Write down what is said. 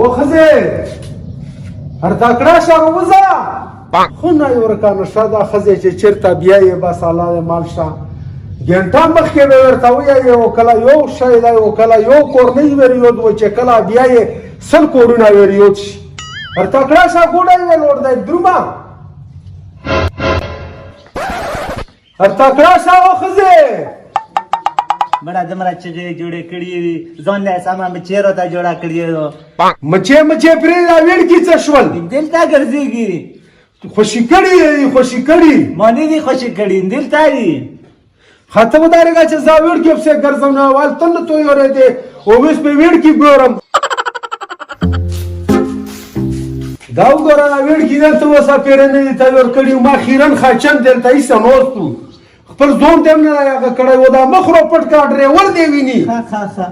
وخزه هرتا کړه شاو وزا خو نه ورکانه شاده خزه چې چیرته بیا یې بس الله مال شاه ګنټه مخکې به ورته وایي او کله یو شی دی او کله یو کور نه وریود و چې کله بیا یې سل کورونه وریود شي هرتا کړه شاه ګوډه یې لور دی دروما هرتا کړه شاه وخزه बड़ा जमरा चगे जोड़े कड़ी जोन ने सामा में चेरो था जोड़ा कड़ी मचे मचे प्रे लावेड़ की चशवल दिल ता गर्जीगी खुशी कड़ी मनी दी खुशी कड़ी दिल तारी खत्म दारेगा चे जावेड़ की से गरजना वाल तन तो योरे दे ओवेस पे वेड़ की गोरम दाऊ गोरा वेड़ की ने तो वसा पेरे ने था और कड़ी मा खीरन खाचन दिल ता इस नोस्तू पर जोन देम ने कड़े वो दा मखरो पटका ड्रे वर देवी नी खा